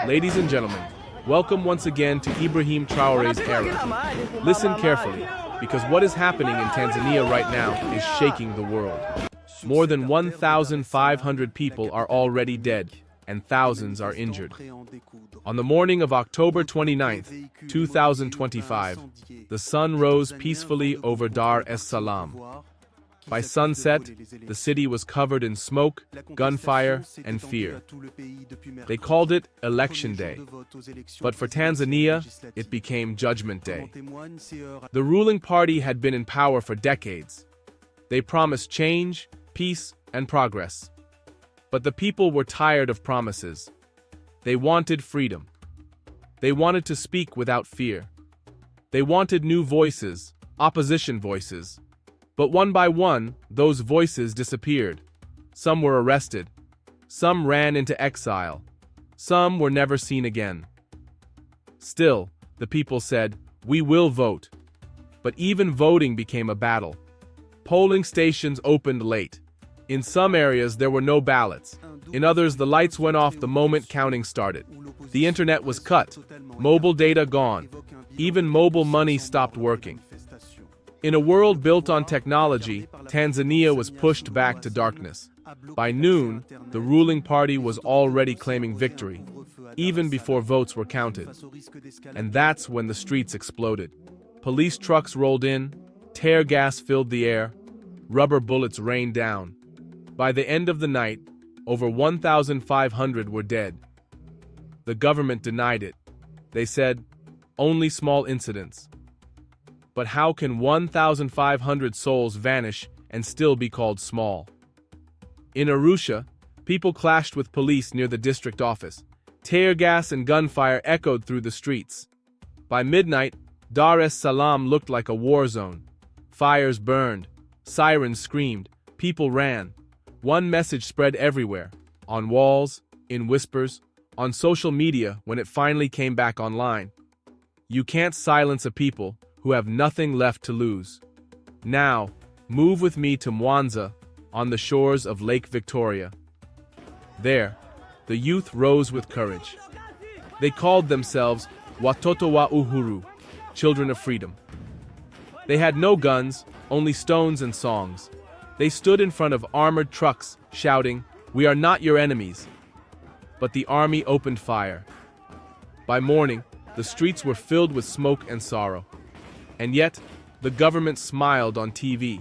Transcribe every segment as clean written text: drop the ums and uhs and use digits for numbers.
Ladies and gentlemen, welcome once again to Ibrahim Traoré's era. Listen carefully, because what is happening in Tanzania right now is shaking the world. More than 1,500 people are already dead, and thousands are injured. On the morning of October 29, 2025, the sun rose peacefully over Dar es Salaam. By sunset, the city was covered in smoke, gunfire, and fear. They called it Election Day. But for Tanzania, it became Judgment Day. The ruling party had been in power for decades. They promised change, peace, and progress. But the people were tired of promises. They wanted freedom. They wanted to speak without fear. They wanted new voices, opposition voices. But one by one, those voices disappeared. Some were arrested. Some ran into exile. Some were never seen again. Still, the people said, "We will vote." But even voting became a battle. Polling stations opened late. In some areas, there were no ballots. In others, the lights went off the moment counting started. The internet was cut. Mobile data gone. Even mobile money stopped working. In a world built on technology, Tanzania was pushed back to darkness. By noon, the ruling party was already claiming victory, even before votes were counted. And that's when the streets exploded. Police trucks rolled in, tear gas filled the air, rubber bullets rained down. By the end of the night, over 1,500 were dead. The government denied it. They said, "Only small incidents." But how can 1,500 souls vanish and still be called small? In Arusha, people clashed with police near the district office. Tear gas and gunfire echoed through the streets. By midnight, Dar es Salaam looked like a war zone. Fires burned, sirens screamed, people ran. One message spread everywhere, on walls, in whispers, on social media when it finally came back online. You can't silence a people who have nothing left to lose. Now, move with me to Mwanza, on the shores of Lake Victoria. There, the youth rose with courage. They called themselves Watoto wa Uhuru, children of freedom. They had no guns, only stones and songs. They stood in front of armored trucks, shouting, "We are not your enemies." But the army opened fire. By morning, the streets were filled with smoke and sorrow. And yet, the government smiled on TV.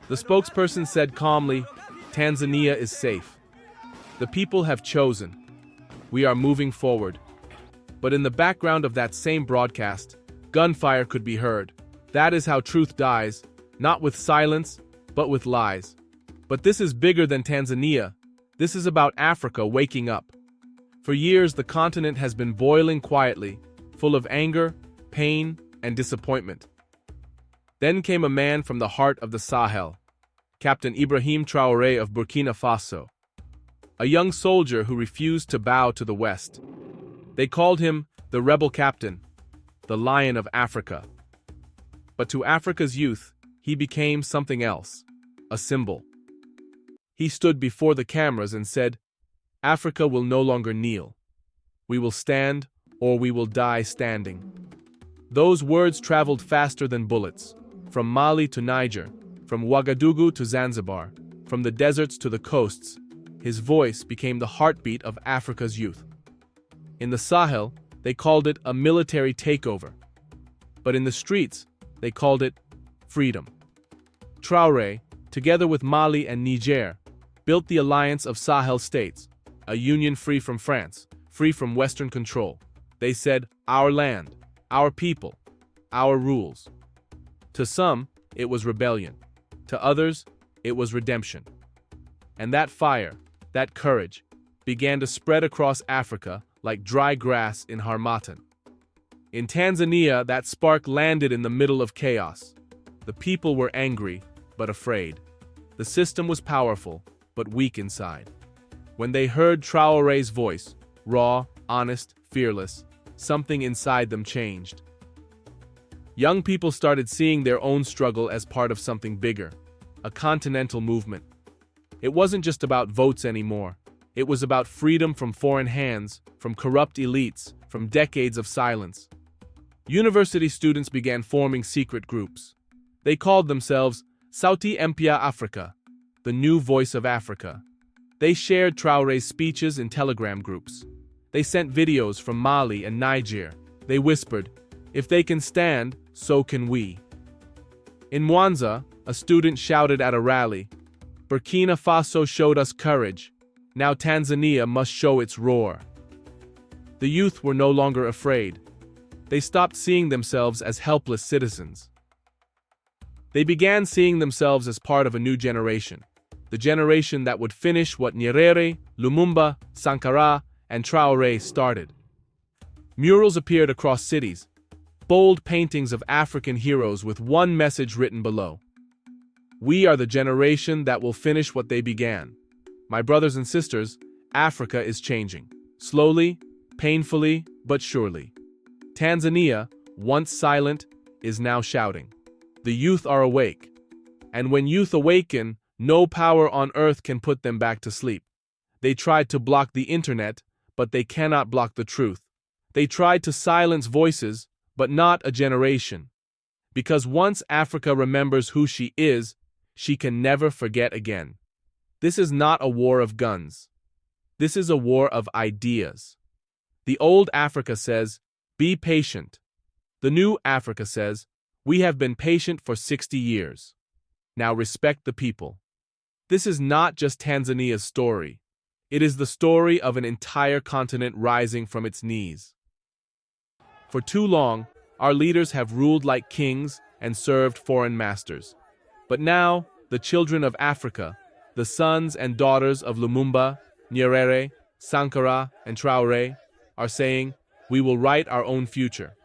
The spokesperson said calmly, "Tanzania is safe. The people have chosen. We are moving forward." But in the background of that same broadcast, gunfire could be heard. That is how truth dies, not with silence, but with lies. But this is bigger than Tanzania. This is about Africa waking up. For years, the continent has been boiling quietly, full of anger, pain, and disappointment. Then came a man from the heart of the Sahel, Captain Ibrahim Traoré of Burkina Faso, a young soldier who refused to bow to the West. They called him the rebel captain, the Lion of Africa. But to Africa's youth, he became something else, a symbol. He stood before the cameras and said, "Africa will no longer kneel. We will stand, or we will die standing." Those words traveled faster than bullets, from Mali to Niger, from Ouagadougou to Zanzibar, from the deserts to the coasts. His voice became the heartbeat of Africa's youth. In the Sahel, they called it a military takeover. But in the streets, they called it freedom. Traoré, together with Mali and Niger, built the alliance of Sahel states, a union free from France, free from Western control. They said, "Our land, our people, our rules." To some, it was rebellion. To others, it was redemption. And that fire, that courage, began to spread across Africa like dry grass in Harmattan. In Tanzania, that spark landed in the middle of chaos. The people were angry, but afraid. The system was powerful, but weak inside. When they heard Traoré's voice, raw, honest, fearless, something inside them changed. Young people started seeing their own struggle as part of something bigger, a continental movement. It wasn't just about votes anymore. It was about freedom from foreign hands, from corrupt elites, from decades of silence. University students began forming secret groups. They called themselves Sauti Mpya Afrika, the new voice of Africa. They shared Traoré's speeches in Telegram groups. They sent videos from Mali and Niger. They whispered, "If they can stand, so can we." In Mwanza, a student shouted at a rally, "Burkina Faso showed us courage. Now Tanzania must show its roar." The youth were no longer afraid. They stopped seeing themselves as helpless citizens. They began seeing themselves as part of a new generation, the generation that would finish what Nyerere, Lumumba, Sankara, and Traoré started. Murals appeared across cities, bold paintings of African heroes with one message written below: "We are the generation that will finish what they began." My brothers and sisters, Africa is changing. Slowly, painfully, but surely. Tanzania, once silent, is now shouting. The youth are awake. And when youth awaken, no power on earth can put them back to sleep. They tried to block the internet, but they cannot block the truth. They tried to silence voices, but not a generation. Because once Africa remembers who she is, she can never forget again. This is not a war of guns. This is a war of ideas. The old Africa says, "Be patient." The new Africa says, "We have been patient for 60 years. Now respect the people." This is not just Tanzania's story. It is the story of an entire continent rising from its knees. For too long, our leaders have ruled like kings and served foreign masters. But now, the children of Africa, the sons and daughters of Lumumba, Nyerere, Sankara, and Traoré, are saying, "We will write our own future."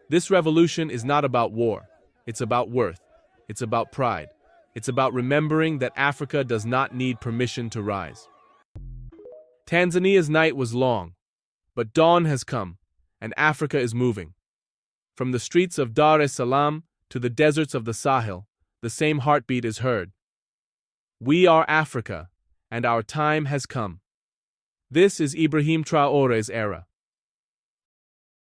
This revolution is not about war. It's about worth. It's about pride. It's about remembering that Africa does not need permission to rise. Tanzania's night was long, but dawn has come, and Africa is moving. From the streets of Dar es Salaam to the deserts of the Sahel, the same heartbeat is heard. We are Africa, and our time has come. This is Ibrahim Traoré's era.